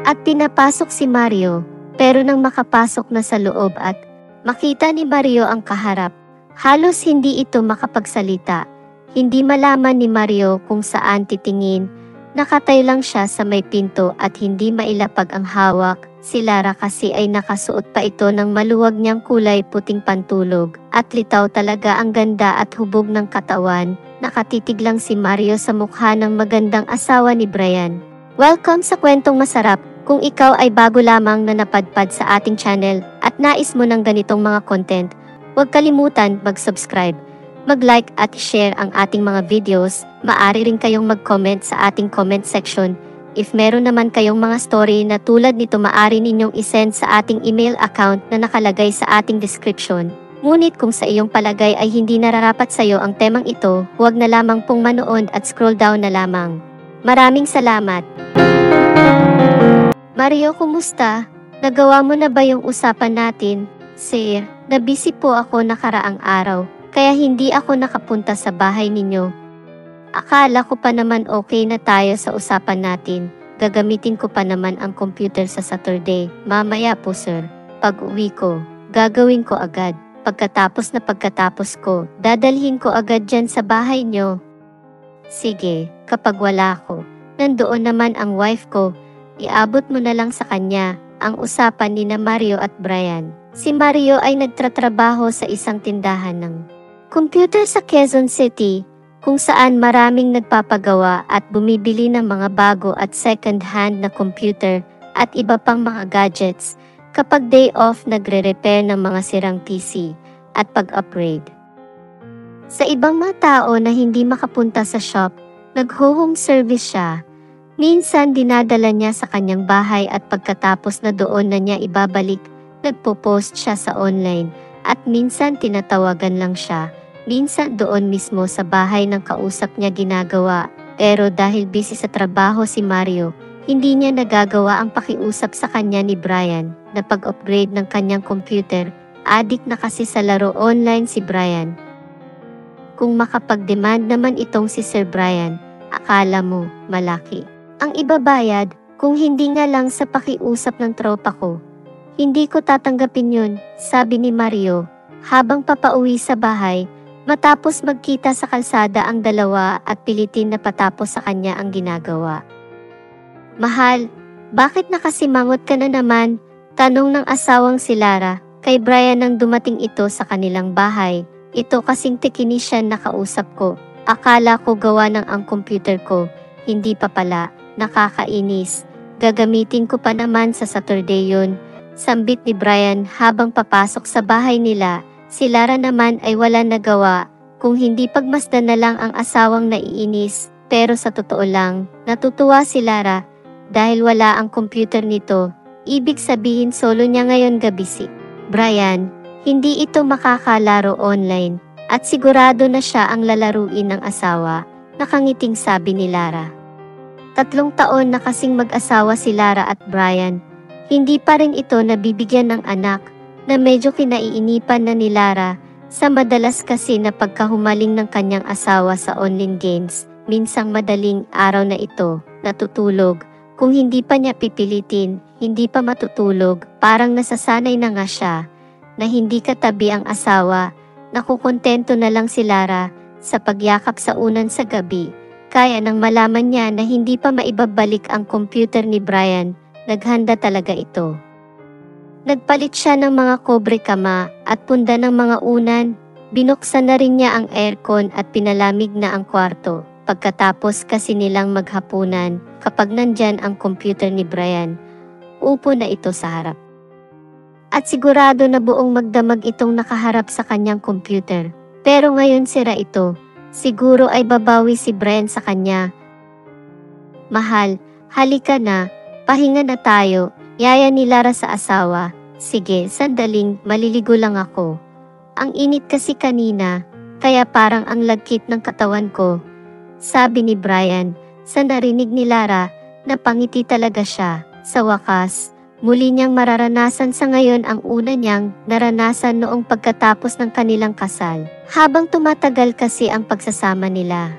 At pinapasok si Mario, pero nang makapasok na sa loob at makita ni Mario ang kaharap, halos hindi ito makapagsalita. Hindi malaman ni Mario kung saan titingin. Nakatayo lang siya sa may pinto at hindi mailapag ang hawak. Si Lara kasi ay nakasuot pa ito ng maluwag niyang kulay puting pantulog at litaw talaga ang ganda at hubog ng katawan. Nakatitig lang si Mario sa mukha ng magandang asawa ni Brian. Welcome sa Kwentong Masarap. Kung ikaw ay bago lamang na napadpad sa ating channel at nais mo ng ganitong mga content, huwag kalimutan mag-subscribe, mag-like at share ang ating mga videos. Maaari rin kayong mag-comment sa ating comment section. If meron naman kayong mga story na tulad nito, maaari ninyong isend sa ating email account na nakalagay sa ating description. Ngunit kung sa iyong palagay ay hindi nararapat sa iyo ang temang ito, huwag na lamang pong manood at scroll down na lamang. Maraming salamat! Mario, kumusta? Nagawa mo na ba yung usapan natin? Sir, nabisi po ako nakaraang araw, kaya hindi ako nakapunta sa bahay ninyo. Akala ko pa naman okay na tayo sa usapan natin. Gagamitin ko pa naman ang computer sa Saturday. Mamaya po sir. Pag uwi ko, gagawin ko agad. Pagkatapos ko, dadalhin ko agad dyan sa bahay nyo. Sige, kapag wala ko, nandoon naman ang wife ko. Iabot mo na lang sa kanya ang usapan ni na Mario at Brian. Si Mario ay nagtatrabaho sa isang tindahan ng computer sa Quezon City, kung saan maraming nagpapagawa at bumibili ng mga bago at second-hand na computer at iba pang mga gadgets. Kapag day off, nagre-repair ng mga sirang PC at pag-upgrade. Sa ibang mga tao na hindi makapunta sa shop, nag-home service siya. Minsan dinadala niya sa kanyang bahay at pagkatapos na doon na niya ibabalik, nagpo-post siya sa online at minsan tinatawagan lang siya. Minsan doon mismo sa bahay ng kausap niya ginagawa, pero dahil busy sa trabaho si Mario, hindi niya nagagawa ang pakiusap sa kanya ni Brian na pag-upgrade ng kanyang computer. Addict na kasi sa laro online si Brian. Kung makapag-demand naman itong si Sir Brian, akala mo malaki ang ibabayad, kung hindi nga lang sa pakiusap ng tropa ko. Hindi ko tatanggapin yun, sabi ni Mario, habang papauwi sa bahay, matapos magkita sa kalsada ang dalawa at pilitin na patapos sa kanya ang ginagawa. Mahal, bakit nakasimangot ka na naman? Tanong ng asawang si Lara, kay Brian nang dumating ito sa kanilang bahay. Ito kasing technician na kausap ko. Akala ko gawa ng ang computer ko, hindi pa pala. Nakakainis. Gagamitin ko pa naman sa Saturday yun. Sambit ni Brian habang papasok sa bahay nila. Si Lara naman ay wala nagawa kung hindi pagmasdan na lang ang asawang naiinis. Pero sa totoo lang, natutuwa si Lara dahil wala ang computer nito. Ibig sabihin solo niya ngayon gabi si Brian. Hindi ito makakalaro online at sigurado na siya ang lalaruin ng asawa. Nakangiting sabi ni Lara. 3 taon na kasing mag-asawa si Lara at Brian. Hindi pa rin ito nabibigyan ng anak na medyo kinaiinipan na ni Lara sa madalas kasi na pagkahumaling ng kanyang asawa sa online games. Minsang madaling araw na ito, natutulog. Kung hindi pa niya pipilitin, hindi pa matutulog. Parang nasasanay na nga siya na hindi katabi ang asawa. Nakukontento na lang si Lara sa pagyakap sa unan sa gabi. Kaya nang malaman niya na hindi pa maibabalik ang computer ni Brian, naghanda talaga ito. Nagpalit siya ng mga kobre kama at punda ng mga unan. Binuksan na rin niya ang aircon at pinalamig na ang kwarto. Pagkatapos kasi nilang maghapunan, kapag nandyan ang computer ni Brian, upo na ito sa harap. At sigurado na buong magdamag itong nakaharap sa kanyang computer. Pero ngayon sira ito. Siguro ay babawi si Brian sa kanya. Mahal, halika na, pahinga na tayo, yaya ni Lara sa asawa. Sige, sandaling, maliligo lang ako. Ang init kasi kanina, kaya parang ang lagkit ng katawan ko. Sabi ni Brian, sa narinig ni Lara, napangiti talaga siya. Sa wakas, muli niyang mararanasan sa ngayon ang una niyang naranasan noong pagkatapos ng kanilang kasal. Habang tumatagal kasi ang pagsasama nila,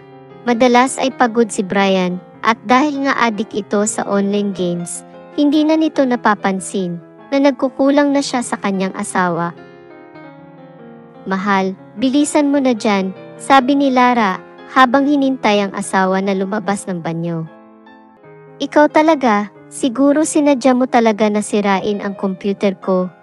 madalas ay pagod si Brian at dahil nga adik ito sa online games, Hindi na nito napapansin na nagkukulang na siya sa kanyang asawa. "Mahal, bilisan mo na dyan," sabi ni Lara habang hinintay ang asawa na lumabas ng banyo. "Ikaw talaga, siguro sinadya mo talaga na sirain ang computer ko.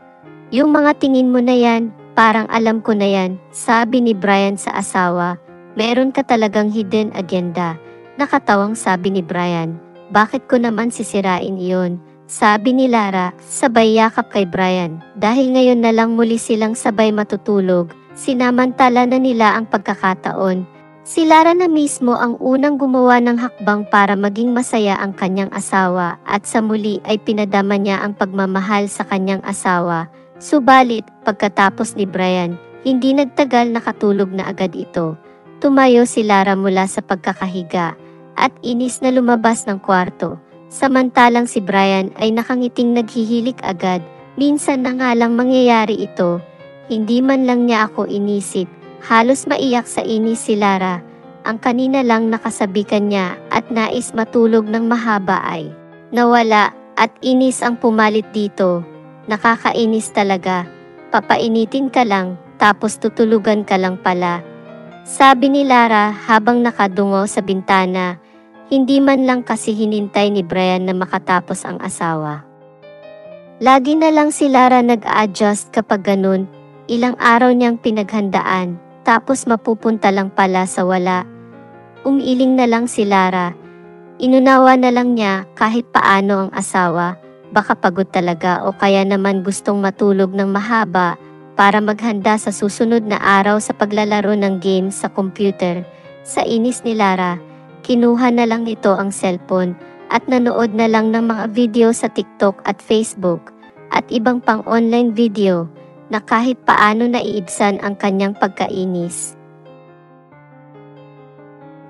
Yung mga tingin mo na yan, parang alam ko na yan," sabi ni Brian sa asawa. "Meron ka talagang hidden agenda." Nakatawang sabi ni Brian. "Bakit ko naman sisirain iyon?" sabi ni Lara, sabay yakap kay Brian. Dahil ngayon na lang muli silang sabay matutulog, sinamantala na nila ang pagkakataon. Si Lara na mismo ang unang gumawa ng hakbang para maging masaya ang kanyang asawa at sa muli ay pinadama niya ang pagmamahal sa kanyang asawa. Subalit, pagkatapos ni Brian, hindi nagtagal nakatulog na agad ito. Tumayo si Lara mula sa pagkakahiga at inis na lumabas ng kwarto. Samantalang si Brian ay nakangiting naghihilik agad. Minsan na nga lang mangyayari ito. Hindi man lang niya ako inisip. Halos maiyak sa inis si Lara. Ang kanina lang nakasabikan niya at nais matulog ng mahaba ay nawala at inis ang pumalit dito. Nakakainis talaga. Papainitin ka lang tapos tutulugan ka lang pala, sabi ni Lara habang nakadungo sa bintana. Hindi man lang kasi hinintay ni Brian na makatapos ang asawa. Lagi na lang si Lara nag-a-adjust kapag ganun. Ilang araw niyang pinaghandaan, tapos mapupunta lang pala sa wala. Umiiling na lang si Lara. Inunawa na lang niya kahit paano ang asawa. Baka pagod talaga o kaya naman gustong matulog ng mahaba para maghanda sa susunod na araw sa paglalaro ng game sa computer. Sa inis ni Lara, kinuha na lang nito ang cellphone at nanood na lang ng mga video sa TikTok at Facebook at ibang pang online video na kahit paano naiibsan ang kanyang pagkainis.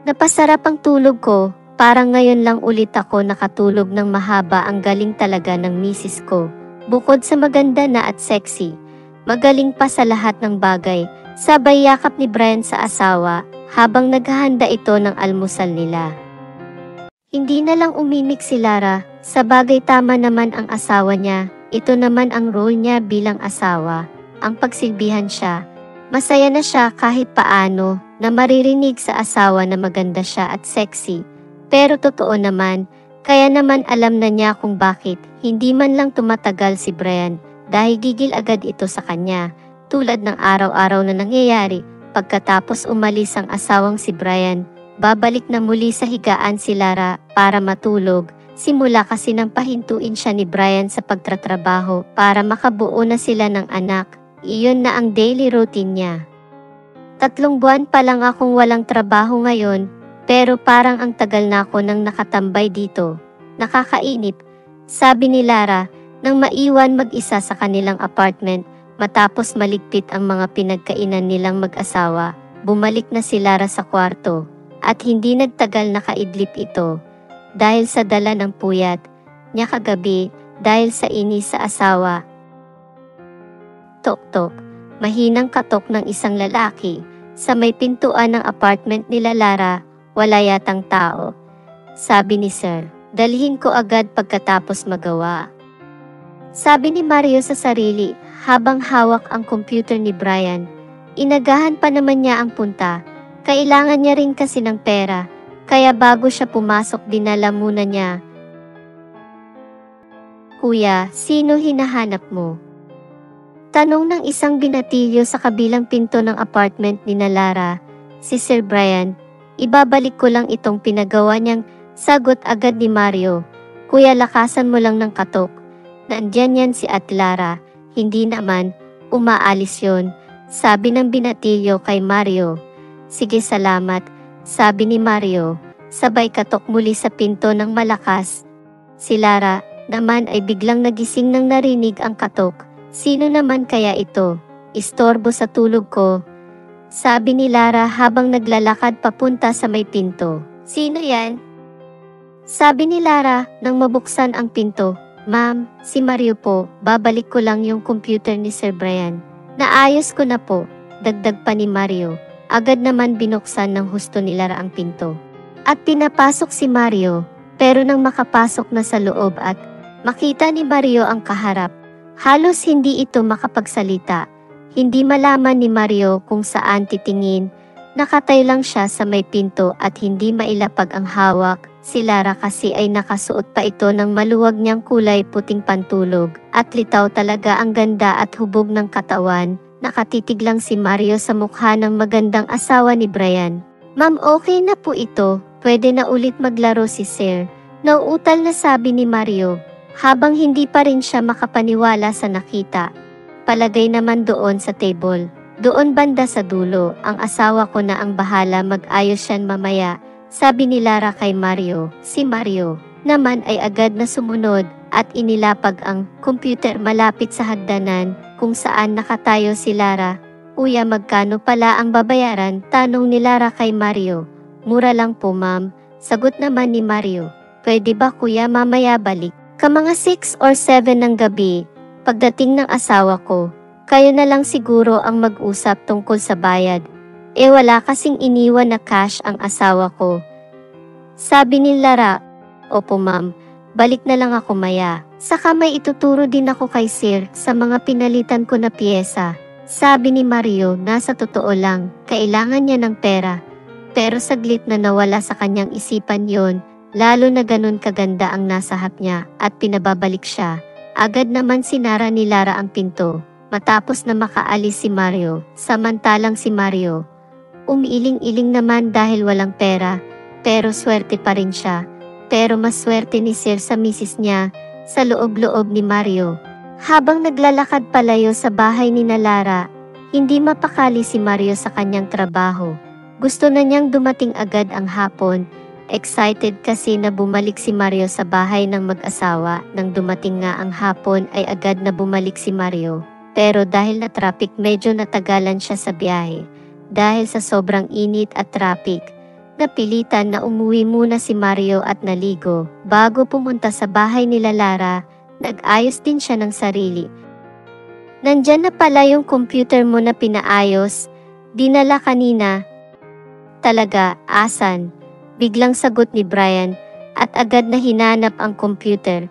"Napasarap ang tulog ko, parang ngayon lang ulit ako nakatulog ng mahaba. Ang galing talaga ng misis ko. Bukod sa maganda na at sexy, magaling pa sa lahat ng bagay," sabay yakap ni Brian sa asawa habang naghahanda ito ng almusal nila. Hindi na lang umimik si Lara, sa bagay tama naman ang asawa niya, ito naman ang role niya bilang asawa, ang pagsilbihan siya. Masaya na siya kahit paano na maririnig sa asawa na maganda siya at sexy. Pero totoo naman, kaya naman alam na niya kung bakit hindi man lang tumatagal si Brian dahil gigil agad ito sa kanya, tulad ng araw-araw na nangyayari. Pagkatapos umalis ang asawang si Brian, babalik na muli sa higaan si Lara para matulog. Simula kasi nang pahintuin siya ni Brian sa pagtatrabaho para makabuo na sila ng anak. Iyon na ang daily routine niya. 3 buwan pa lang akong walang trabaho ngayon, pero parang ang tagal na ako nang nakatambay dito. Nakakainip, sabi ni Lara nang maiwan mag-isa sa kanilang apartment. Matapos maligpit ang mga pinagkainan nilang mag-asawa, bumalik na si Lara sa kwarto at hindi nagtagal nakaidlip ito dahil sa dala ng puyat niya kagabi dahil sa inis sa asawa. Tok-tok, mahinang katok ng isang lalaki sa may pintuan ng apartment nila Lara. "Wala yatang tao," sabi ni Sir. "Dalhin ko agad pagkatapos magawa," sabi ni Mario sa sarili habang hawak ang computer ni Brian. Inagahan pa naman niya ang punta. Kailangan niya rin kasi ng pera, kaya bago siya pumasok dinala muna niya. "Kuya, sino hinahanap mo?" tanong ng isang binatilyo sa kabilang pinto ng apartment ni Lara. "Si Sir Brian, ibabalik ko lang itong pinagawa niyang," sagot agad ni Mario. "Kuya, lakasan mo lang ng katok. Nandyan yan si Lara." "Hindi naman, umaalis yon," sabi ng binatilyo kay Mario. "Sige, salamat," sabi ni Mario. Sabay katok muli sa pinto ng malakas. Si Lara naman ay biglang nagising nang narinig ang katok. "Sino naman kaya ito? Istorbo sa tulog ko," sabi ni Lara habang naglalakad papunta sa may pinto. "Sino yan?" sabi ni Lara nang mabuksan ang pinto. "Ma'am, si Mario po, babalik ko lang yung computer ni Sir Brian. Naayos ko na po," dagdag pa ni Mario. Agad naman binuksan ng husto ni Lara ang pinto at pinapasok si Mario, pero nang makapasok na sa loob at Makita ni Mario ang kaharap. Halos hindi ito makapagsalita. Hindi malaman ni Mario kung saan titingin. Nakatayo lang siya sa may pinto at hindi mailapag ang hawak. Si Lara kasi ay nakasuot pa ito ng maluwag niyang kulay puting pantulog at litaw talaga ang ganda at hubog ng katawan. Nakatitig lang si Mario sa mukha ng magandang asawa ni Brian. Ma'am, okay na po ito. Pwede na ulit maglaro si Sir. Nauutal na sabi ni Mario habang hindi pa rin siya makapaniwala sa nakita. Palagay naman doon sa table. Doon banda sa dulo, ang asawa ko na ang bahala, mag-ayos yan mamaya, sabi ni Lara kay Mario. Si Mario naman ay agad na sumunod at inilapag ang computer malapit sa hagdanan kung saan nakatayo si Lara. Kuya, magkano pala ang babayaran? Tanong ni Lara kay Mario. Mura lang po ma'am, sagot naman ni Mario. Pwede ba kuya mamaya balik? Mga 6 or 7 ng gabi, pagdating ng asawa ko. Kayo na lang siguro ang mag-usap tungkol sa bayad. Wala kasing iniwan na cash ang asawa ko. Sabi ni Lara, opo ma'am, balik na lang ako maya. Saka may ituturo din ako kay Sir sa mga pinalitan ko na piyesa. Sabi ni Mario, nasa totoo lang, kailangan niya ng pera. Pero saglit na nawala sa kanyang isipan yon, lalo na ganun kaganda ang nasahap niya at pinababalik siya. Agad naman sinara ni Lara ang pinto. Matapos na makaalis si Mario, samantalang si Mario, umiiling-iling naman dahil walang pera, pero swerte pa rin siya. Pero mas swerte ni Sir sa misis niya, sa loob-loob ni Mario. Habang naglalakad palayo sa bahay ni Lara, hindi mapakali si Mario sa kanyang trabaho. Gusto na niyang dumating agad ang hapon. Excited kasi na bumalik si Mario sa bahay ng mag-asawa. Nang dumating nga ang hapon ay agad na bumalik si Mario. Pero dahil na traffic medyo natagalan siya sa biyahe. Dahil sa sobrang init at traffic, napilitan na umuwi muna si Mario at naligo. Bago pumunta sa bahay nila Lara, nag-ayos din siya ng sarili. Nandyan na pala yung computer mo na pinaayos. Dinala kanina. Talaga, asan? Biglang sagot ni Brian at agad na hinanap ang computer.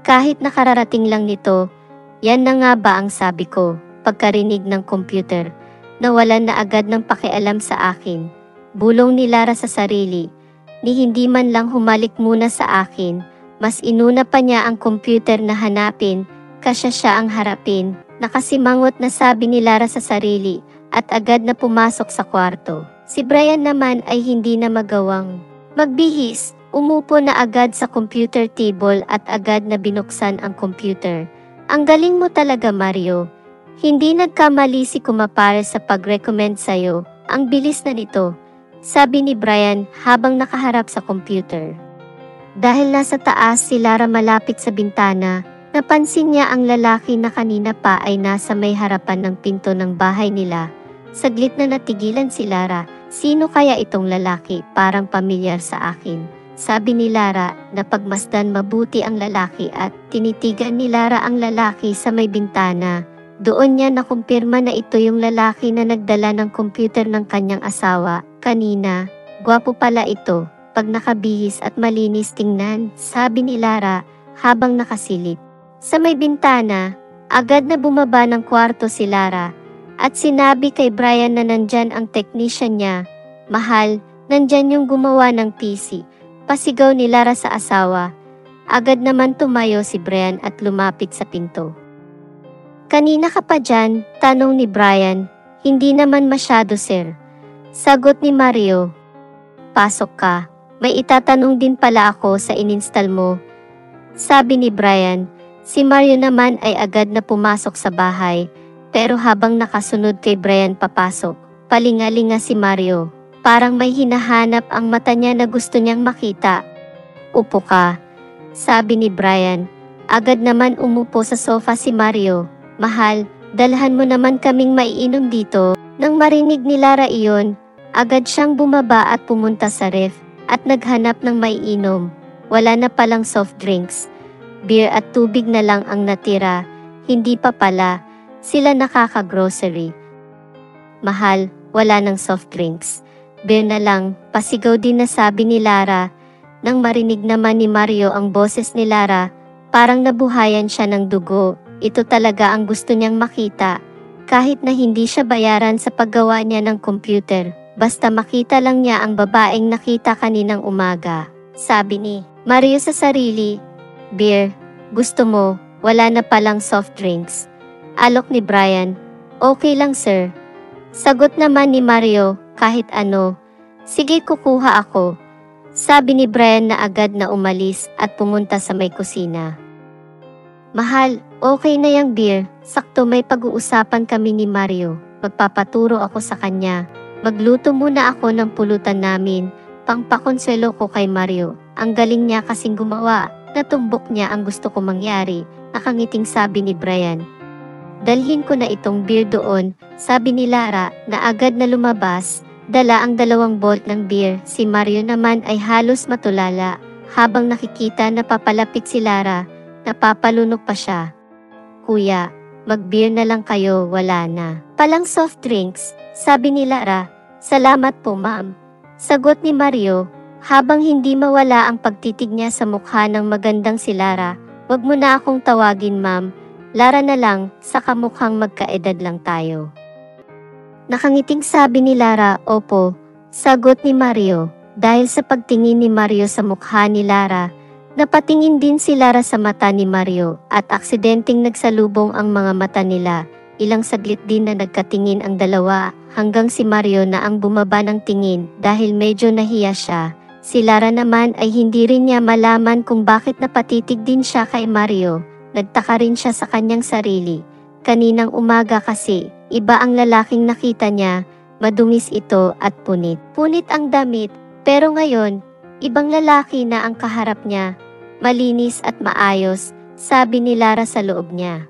Kahit nakararating lang nito, yan na nga ba ang sabi ko, pagkarinig ng computer. Nawalan na agad ng pakialam sa akin. Bulong ni Lara sa sarili, ni hindi man lang humalik muna sa akin. Mas inuna pa niya ang computer na hanapin, kasya siya ang harapin. Nakasimangot na sabi ni Lara sa sarili at agad na pumasok sa kwarto. Si Brian naman ay hindi na magawang magbihis. Umupo na agad sa computer table at agad na binuksan ang computer. Ang galing mo talaga Mario. Hindi nagkamali si kumapare sa pag-recommend sa'yo. Ang bilis na nito, sabi ni Brian habang nakaharap sa computer. Dahil nasa taas si Lara malapit sa bintana, napansin niya ang lalaki na kanina pa ay nasa may harapan ng pinto ng bahay nila. Saglit na natigilan si Lara. Sino kaya itong lalaki? Parang pamilyar sa akin. Sabi ni Lara na pagmasdan mabuti ang lalaki at tinitigan ni Lara ang lalaki sa may bintana. Doon niya nakumpirma na ito yung lalaki na nagdala ng computer ng kanyang asawa kanina. Gwapo pala ito, pag nakabihis at malinis tingnan, sabi ni Lara habang nakasilip. Sa may bintana, agad na bumaba ng kwarto si Lara at sinabi kay Brian na nandyan ang technician niya. Mahal, nandyan yung gumawa ng PC. Pasigaw ni Lara sa asawa. Agad naman tumayo si Brian at lumapit sa pinto. Kanina ka pa dyan? Tanong ni Brian. Hindi naman masyado sir. Sagot ni Mario. Pasok ka. May itatanong din pala ako sa ininstall mo. Sabi ni Brian. Si Mario naman ay agad na pumasok sa bahay. Pero habang nakasunod kay Brian papasok, palingalinga si Mario. Parang may hinahanap ang mata niya na gusto niyang makita. Upo ka, sabi ni Brian. Agad naman umupo sa sofa si Mario. Mahal, dalhan mo naman kaming maiinom dito. Nang marinig ni Lara iyon, agad siyang bumaba at pumunta sa ref at naghanap ng maiinom. Wala na palang soft drinks. Beer at tubig na lang ang natira. Hindi pa pala sila nakaka-grocery. Mahal, wala ng soft drinks. Beer na lang, pasigaw din na sabi ni Lara. Nang marinig naman ni Mario ang boses ni Lara, Parang nabuhayan siya ng dugo. Ito talaga ang gusto niyang makita. Kahit na hindi siya bayaran sa paggawa niya ng computer, basta makita lang niya ang babaeng nakita kaninang umaga. Sabi ni Mario sa sarili, "Beer, gusto mo? Wala na palang soft drinks." Alok ni Brian, "Okay lang sir." Sagot naman ni Mario, "Kahit ano." "Sige, kukuha ako." Sabi ni Brian na agad na umalis at pumunta sa may kusina. "Mahal, okay na yung beer. Sakto may pag-uusapan kami ni Mario. Magpapaturo ako sa kanya. Magluto muna ako ng pulutan namin. Pangpakonselo ko kay Mario. Ang galing niya kasing gumawa. Natumbok niya ang gusto ko mangyari." Nakangiting sabi ni Brian. "Dalhin ko na itong beer doon," sabi ni Lara na agad na lumabas. Dala ang 2 bolt ng beer. Si Mario naman ay halos matulala. Habang nakikita na papalapit si Lara, napapalunok pa siya. "Kuya, mag-beer na lang kayo, wala na palang soft drinks," sabi ni Lara. "Salamat po ma'am." Sagot ni Mario, habang hindi mawala ang pagtitig niya sa mukha ng magandang si Lara. "Wag mo na akong tawagin ma'am. Lara na lang, sa kamukhang magkaedad lang tayo." Nakangiting sabi ni Lara, "Opo." Sagot ni Mario. Dahil sa pagtingin ni Mario sa mukha ni Lara, napatingin din si Lara sa mata ni Mario at aksidenteng nagsalubong ang mga mata nila. Ilang saglit din na nagkatingin ang dalawa hanggang si Mario na ang bumaba ng tingin dahil medyo nahiya siya. Si Lara naman ay hindi rin niya malaman kung bakit napatitig din siya kay Mario. Nagtaka rin siya sa kanyang sarili. Kaninang umaga kasi, iba ang lalaking nakita niya, madungis ito at punit. Punit ang damit, pero ngayon, ibang lalaki na ang kaharap niya. Malinis at maayos, sabi ni Lara sa loob niya.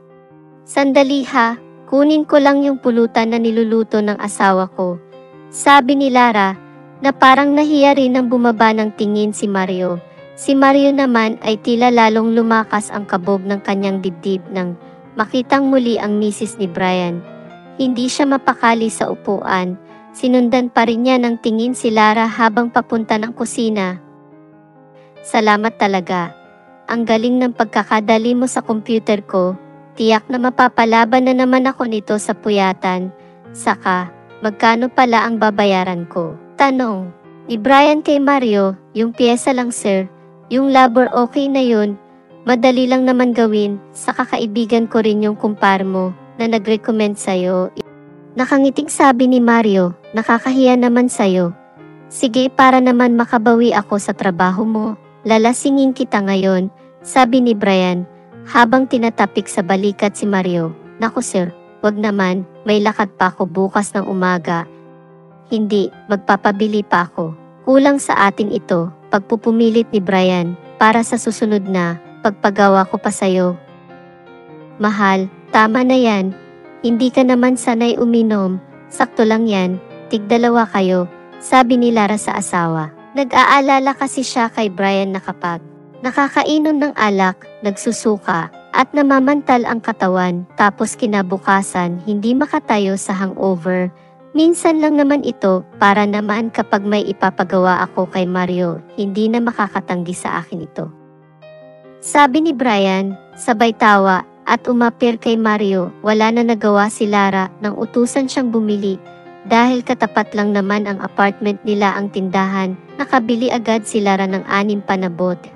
"Sandali ha, kunin ko lang yung pulutan na niluluto ng asawa ko," sabi ni Lara, na parang nahiya rin nang bumaba ng tingin si Mario. Si Mario naman ay tila lalong lumakas ang kabog ng kanyang dibdib nang makitang muli ang misis ni Brian. Hindi siya mapakali sa upuan. Sinundan pa rin niya ng tingin si Lara habang papunta ng kusina. "Salamat talaga. Ang galing ng pagkakadali mo sa computer ko. Tiyak na mapapalaban na naman ako nito sa puyatan. Saka, magkano pala ang babayaran ko?" Tanong ni Brian kay Mario. "Yung pyesa lang sir. Yung labor okay na yun. Madali lang naman gawin. Sa kakaibigan ko rin yung kumpar mo na nag-recommend sa'yo." Nakangiting sabi ni Mario, "Nakakahiya naman sa'yo. Sige, para naman makabawi ako sa trabaho mo, lalasingin kita ngayon," sabi ni Brian habang tinatapik sa balikat si Mario. "Naku sir, wag naman, may lakad pa ako bukas ng umaga." "Hindi, magpapabili pa ako. Kulang sa atin ito," pagpupumilit ni Brian, "para sa susunod na pagpagawa ko pa sa'yo." "Mahal, tama na yan. Hindi ka naman sanay uminom. Sakto lang yan, tig-2 kayo," sabi ni Lara sa asawa. Nag-aalala kasi siya kay Brian na kapag nakakainom ng alak, nagsusuka, at namamantal ang katawan, tapos kinabukasan hindi makatayo sa hangover. Minsan lang naman ito, para naman kapag may ipapagawa ako kay Mario, hindi na makakatanggi sa akin ito. Sabi ni Brian, sabay tawa, at umapir kay Mario. Wala na nagawa si Lara nang utusan siyang bumili. Dahil katapat lang naman ang apartment nila ang tindahan, nakabili agad si Lara ng 6 pa na bote.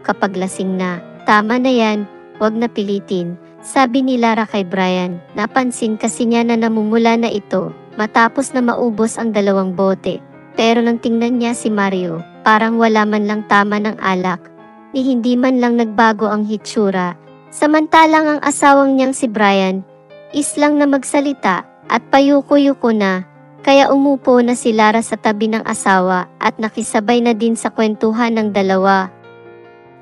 Kapag lasing na, "Tama na yan, wag na pilitin," sabi ni Lara kay Brian. Napansin kasi niya na namumula na ito matapos na maubos ang 2 bote. Pero nang tingnan niya si Mario, parang wala man lang tama ng alak, ni hindi man lang nagbago ang hitsura. Samantalang ang asawang niyang si Brian, islang na magsalita at payuko-yuko na, kaya umupo na si Lara sa tabi ng asawa at nakisabay na din sa kwentuhan ng dalawa.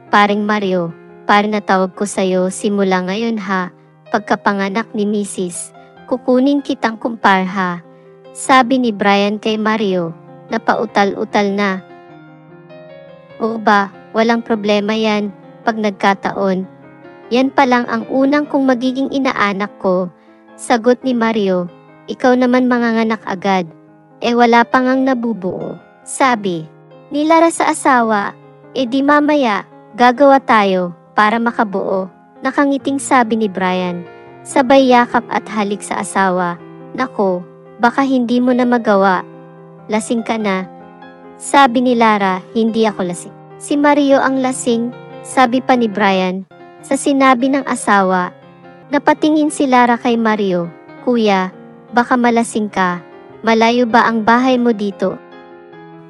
"Paring Mario, pare na tawag ko sa'yo simula ngayon ha, pagkapanganak ni Mrs. Kukunin kitang kumpar ha," sabi ni Brian kay Mario, na pautal-utal na. "Oo ba, walang problema yan, pag nagkataon. Yan pa lang ang unang kong magiging inaanak ko," sagot ni Mario. "Ikaw naman manganganak agad. Wala pa ngang nabubuo," sabi ni Lara sa asawa. "Di mamaya, gagawa tayo," para makabuo. Nakangiting sabi ni Brian. Sabay yakap at halik sa asawa. Nako, baka hindi mo na magawa. Lasing ka na. Sabi ni Lara, hindi ako lasing. Si Mario ang lasing, sabi pa ni Brian. Sa sinabi ng asawa, napatingin si Lara kay Mario. Kuya, baka malasing ka. Malayo ba ang bahay mo dito?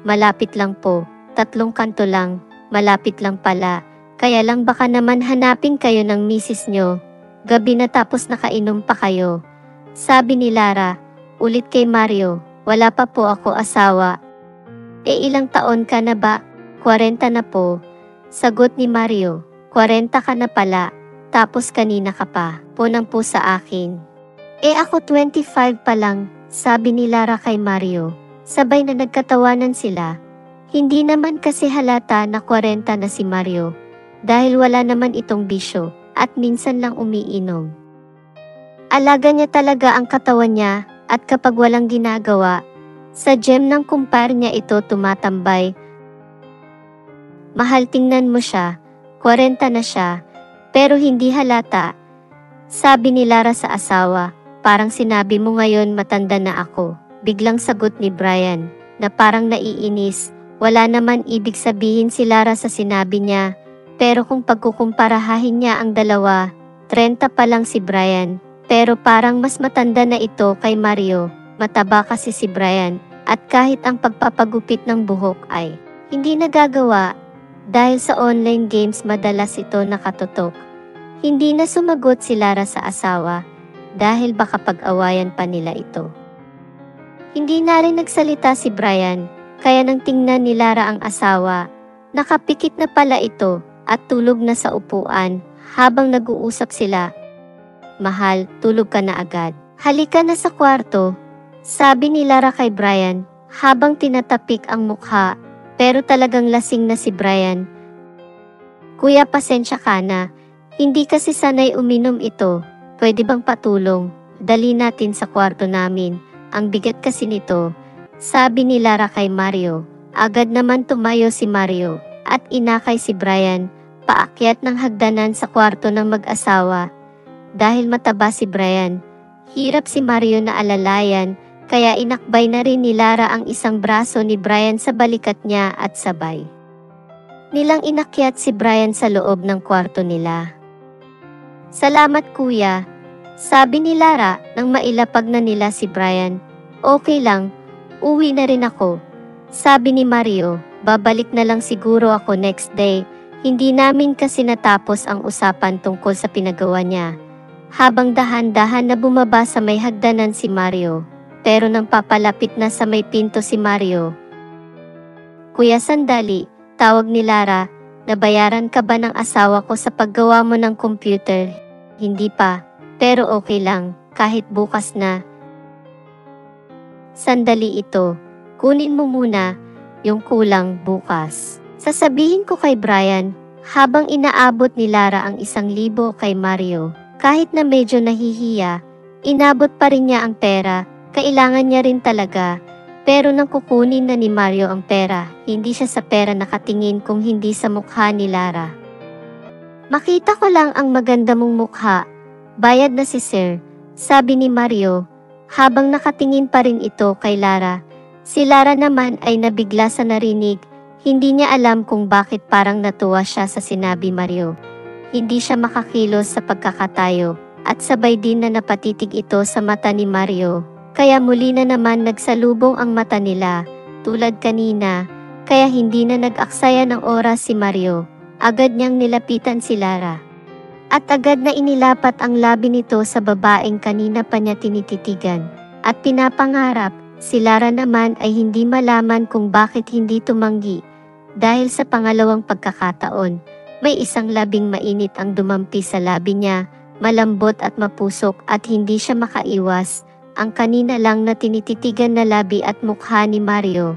Malapit lang po, 3 kanto lang, malapit lang pala. Kaya lang baka naman hanapin kayo ng misis nyo. Gabi na tapos nakainom pa kayo. Sabi ni Lara, ulit kay Mario, wala pa po ako asawa. Ilang taon ka na ba? 40 na po. Sagot ni Mario, 40 ka na pala, tapos kanina ka pa, punang po sa akin. Ako 25 pa lang, sabi ni Lara kay Mario. Sabay na nagkatawanan sila. Hindi naman kasi halata na 40 na si Mario, dahil wala naman itong bisyo, at minsan lang umiinom. Alaga niya talaga ang katawan niya, at kapag walang ginagawa, sa gym ng kumpare niya ito tumatambay. Mahal, tingnan mo siya, 40 na siya, pero hindi halata. Sabi ni Lara sa asawa, parang sinabi mo ngayon matanda na ako. Biglang sagot ni Brian, na parang naiinis. Wala naman ibig sabihin si Lara sa sinabi niya, pero kung pagkukumparahin niya ang dalawa, 30 pa lang si Brian, pero parang mas matanda na ito kay Mario. Mataba kasi si Brian, at kahit ang pagpapagupit ng buhok ay hindi nagagawa. Dahil sa online games madalas ito nakatutok. Hindi na sumagot si Lara sa asawa dahil baka pag-awayan pa nila ito. Hindi na rin nagsalita si Brian, kaya nang tingnan ni Lara ang asawa, nakapikit na pala ito at tulog na sa upuan habang nag-uusap sila. Mahal, tulog ka na agad. Halika na sa kwarto, sabi ni Lara kay Brian habang tinatapik ang mukha. Pero talagang lasing na si Brian. Kuya, pasensya ka na. Hindi kasi sanay uminom ito. Pwede bang patulong? Dali natin sa kwarto namin. Ang bigat kasi nito. Sabi ni Lara kay Mario. Agad naman tumayo si Mario at inakay si Brian paakyat ng hagdanan sa kwarto ng mag-asawa. Dahil mataba si Brian, hirap si Mario na alalayan. Kaya inakbay na rin ni Lara ang isang braso ni Brian sa balikat niya at sabay nilang inakyat si Brian sa loob ng kwarto nila. Salamat kuya, sabi ni Lara nang mailapag na nila si Brian. Okay lang, uwi na rin ako. Sabi ni Mario, babalik na lang siguro ako next day. Hindi namin kasi natapos ang usapan tungkol sa pinagawa niya. Habang dahan-dahan na bumaba sa may hagdanan si Mario. Pero nang papalapit na sa may pinto si Mario. Kuya, sandali, tawag ni Lara, nabayaran ka ba ng asawa ko sa paggawa mo ng computer? Hindi pa, pero okay lang, kahit bukas na. Sandali ito, kunin mo muna, yung kulang bukas. Sasabihin ko kay Brian, habang inaabot ni Lara ang 1,000 kay Mario. Kahit na medyo nahihiya, inabot pa rin niya ang pera. Kailangan niya rin talaga, pero nang kukunin na ni Mario ang pera, hindi siya sa pera nakatingin kung hindi sa mukha ni Lara. Makita ko lang ang maganda mong mukha, bayad na si Sir, sabi ni Mario, habang nakatingin pa rin ito kay Lara. Si Lara naman ay nabigla sa narinig, hindi niya alam kung bakit parang natuwa siya sa sinabi Mario. Hindi siya makakilos sa pagkakatayo, at sabay din na napatitig ito sa mata ni Mario. Kaya muli na naman nagsalubong ang mata nila, tulad kanina, kaya hindi na nag-aksaya ng oras si Mario. Agad niyang nilapitan si Lara. At agad na inilapat ang labi nito sa babaeng kanina pa niya tinititigan. At pinapangarap, si Lara naman ay hindi malaman kung bakit hindi tumanggi. Dahil sa pangalawang pagkakataon, may isang labing mainit ang dumampi sa labi niya, malambot at mapusok at hindi siya makaiwas. Ang kanina lang na tinititigan na labi at mukha ni Mario.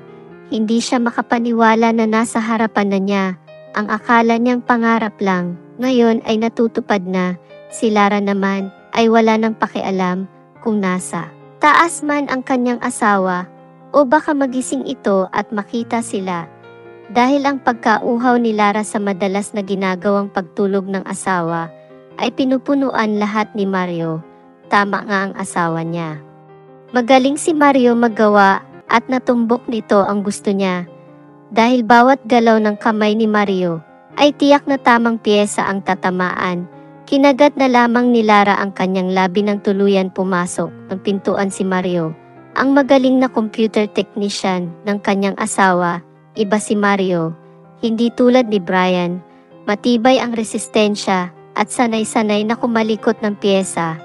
Hindi siya makapaniwala na nasa harapan na niya. Ang akala niyang pangarap lang, ngayon ay natutupad na. Si Lara naman ay wala nang pakialam kung nasa taas man ang kanyang asawa o baka magising ito at makita sila. dahil ang pagkauhaw ni Lara sa madalas na ginagawang pagtulog ng asawa ay pinupunuan lahat ni Mario. Tama nga ang asawa niya. Magaling si Mario maggawa at natumbok nito ang gusto niya. Dahil bawat galaw ng kamay ni Mario ay tiyak na tamang piyesa ang tatamaan. Kinagat na lamang ni Lara ang kanyang labi nang tuluyan pumasok ng pintuan si Mario. Ang magaling na computer technician ng kanyang asawa, iba si Mario. Hindi tulad ni Brian, matibay ang resistensya at sanay-sanay na kumalikot ng piyesa.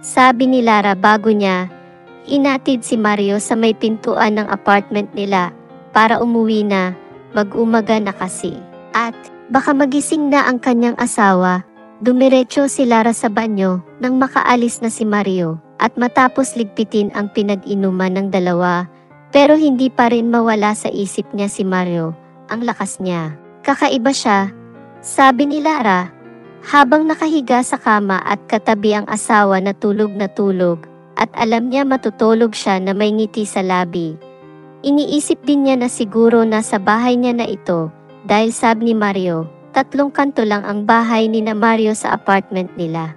Sabi ni Lara bago niya inatid si Mario sa may pintuan ng apartment nila para umuwi na, mag-umaga na kasi. At baka magising na ang kanyang asawa. Dumiretso si Lara sa banyo nang makaalis na si Mario at matapos ligpitin ang pinag-inuman ng dalawa, pero hindi pa rin mawala sa isip niya si Mario, ang lakas niya. Kakaiba siya, sabi ni Lara, habang nakahiga sa kama at katabi ang asawa na tulog at alam niya matutulog siya na may ngiti sa labi. Iniisip din niya na siguro nasa bahay niya na ito dahil sabi ni Mario, 3 kanto lang ang bahay ni na Mario sa apartment nila.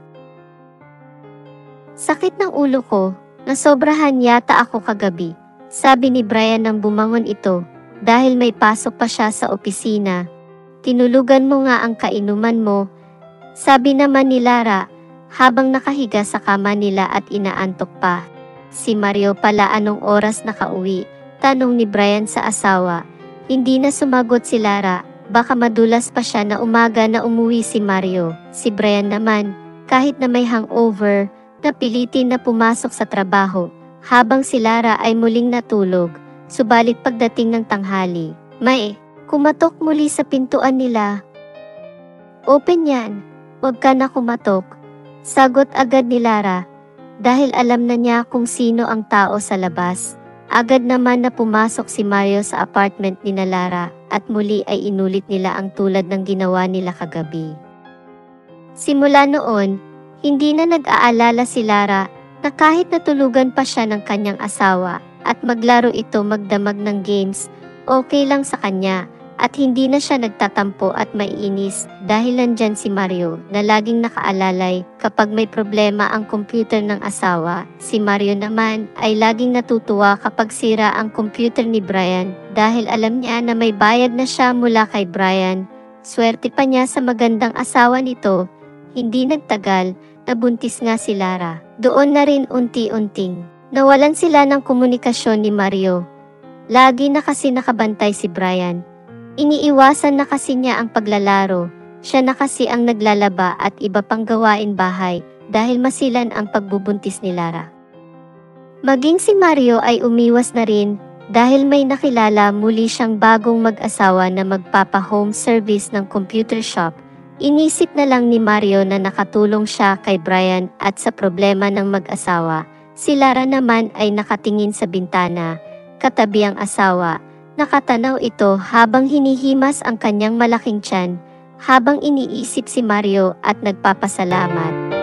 Sakit ng ulo ko, nasobrahan yata ako kagabi, sabi ni Brian nang bumangon ito, dahil may pasok pa siya sa opisina. Tinulugan mo nga ang kainuman mo, sabi naman ni Lara, habang nakahiga sa kama nila at inaantok pa. Si Mario pala anong oras nakauwi, tanong ni Brian sa asawa. Hindi na sumagot si Lara. Baka madulas pa siya na umaga na umuwi si Mario. Si Brian naman, kahit na may hangover, napilitin na pumasok sa trabaho, habang si Lara ay muling natulog. Subalit pagdating ng tanghali, may kumatok muli sa pintuan nila. Open yan, huwag ka na kumatok, sagot agad ni Lara, dahil alam na niya kung sino ang tao sa labas. Agad naman na pumasok si Mario sa apartment ni Lara at muli ay inulit nila ang tulad ng ginawa nila kagabi. Simula noon, hindi na nag-aalala si Lara na kahit natulugan pa siya ng kanyang asawa at maglaro ito magdamag ng games, okay lang sa kanya at hindi na siya nagtatampo at maiinis dahil nandyan si Mario na laging nakaalalay kapag may problema ang computer ng asawa. Si Mario naman ay laging natutuwa kapag sira ang computer ni Brian dahil alam niya na may bayad na siya mula kay Brian. Swerte pa niya sa magandang asawa nito. Hindi nagtagal, nabuntis nga si Lara. Doon na rin unti-unting nawalan sila ng komunikasyon ni Mario. Lagi na kasi nakabantay si Brian. Iniiwasan na kasi niya ang paglalaro, siya na kasi ang naglalaba at iba pang gawain bahay dahil masilan ang pagbubuntis ni Lara. Maging si Mario ay umiwas na rin dahil may nakilala muli siyang bagong mag-asawa na magpapa-home service ng computer shop. Inisip na lang ni Mario na nakatulong siya kay Brian at sa problema ng mag-asawa. Si Lara naman ay nakatingin sa bintana, katabi ang asawa. Nakatanaw ito habang hinihimas ang kanyang malaking tiyan, habang iniisip si Mario at nagpapasalamat.